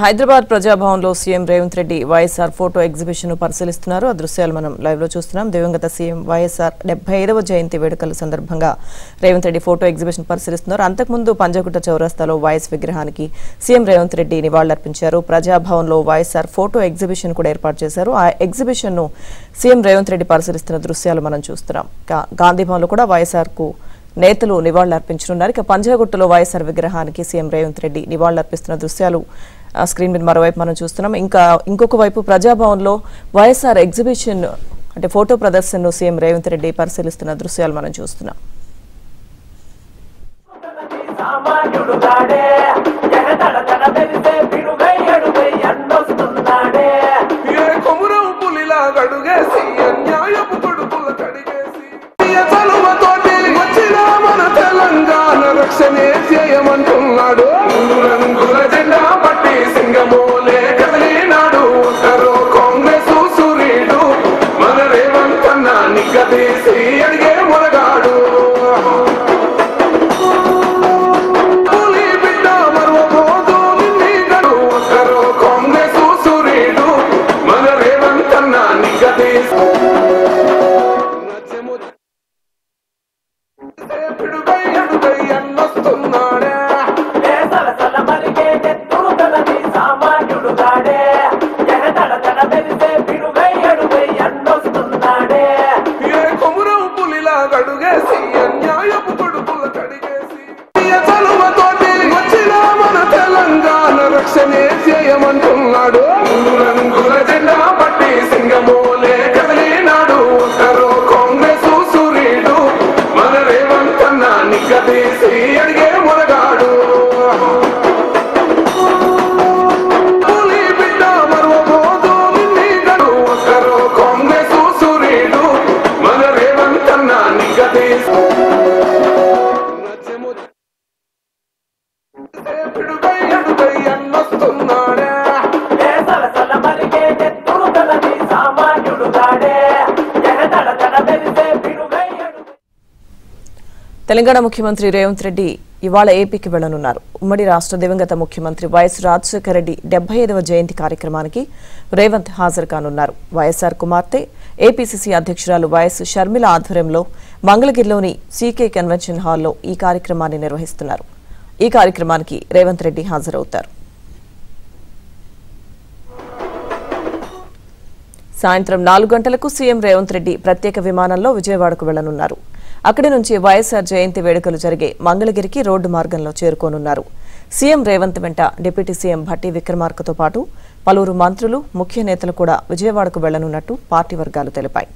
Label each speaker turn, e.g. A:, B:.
A: హైదరాబాద్ ప్రజాభవన్లో CM Revanth Reddy YSR photo exhibition పరిశీలిస్తున్నారు. ఆ దృశ్యాలు మనం లైవ్ లో చూస్తున్నాం. దివంగత సీఎం వైఎస్ఆర్ 75వ జయంతి వేడుకల సందర్భంగా రేవంత్ రెడ్డి ఫోటో ఎగ్జిబిషన్ పరిశీలిస్తున్నారు. అంతకుముందు పంజగుట్ట చౌరస్తాలో వైఎస్ విగ్రహానికి సీఎం రేవంత్ రెడ్డి నివాళులర్పించారు. ప్రజాభవన్లో వైఎస్ఆర్ ఫోటో ఎగ్జిబిషన్ కూడా ఏర్పాటు చేశారు. ఆ ఎగ్జిబిషన్ ను సీఎం రేవంత్ రెడ్డి పరిశీలిస్తున్న దృశ్యాలు మనం చూస్తున్నాం. గాంధీభవన్లో కూడా వైఎస్ఆర్ కు నేతలు నివాళులర్పించనున్నారు. ఇక పంజగుట్టలో వైఎస్ఆర్ విగ్రహానికి సీఎం రేవంత్ రెడ్డి నివాళులర్పిస్తున్న దృశ్యాలు స్క్రీన్ మీద మరోవైపు మనం చూస్తున్నాం. ఇంకొక వైపు ప్రజాభవన్లో వైఎస్ఆర్ ఎగ్జిబిషన్ అంటే ఫోటో ప్రదర్శనను సీఎం రేవంత్ రెడ్డి పరిశీలిస్తున్న దృశ్యాలు మనం చూస్తున్నాం. తెలంగాణ ముఖ్యమంత్రి రేవంత్ రెడ్డి ఇవాళ ఏపీకి వెళ్లనున్నారు. ఉమ్మడి రాష్ట్ర దివంగత ముఖ్యమంత్రి వైఎస్ రాజశేఖర రెడ్డి 75వ జయంతి కార్యక్రమానికి రేవంత్ హాజరు కానున్నారు. వైఎస్ఆర్ కుమార్తె ఏపీసీసీ అధ్యక్షురాలు వైఎస్ షర్మిల ఆధ్వర్యంలో మంగళగిరిలోని సీకే కన్వెన్షన్ హాల్లో ఈ కార్యక్రమాన్ని నిర్వహిస్తున్నారు. ఈ కార్యక్రమానికి రేవంత్ రెడ్డి హాజరవుతారు. సాయంత్రం 4 గంటలకు సీఎం రేవంత్ రెడ్డి ప్రత్యేక విమానంలో విజయవాడకు వెళ్లనున్నారు. అక్కడి నుంచి వైఎస్ఆర్ జయంతి వేడుకలు జరిగే మంగళగిరికి రోడ్డు మార్గంలో చేరుకోనున్నారు. సీఎం రేవంత్ వెంట డిప్యూటీ సీఎం భట్టి విక్రమార్కతో పాటు పలువురు మంత్రులు, ముఖ్య నేతలు కూడా విజయవాడకు వెళ్లనున్నట్టు పార్టీ వర్గాలు తెలిపాయి.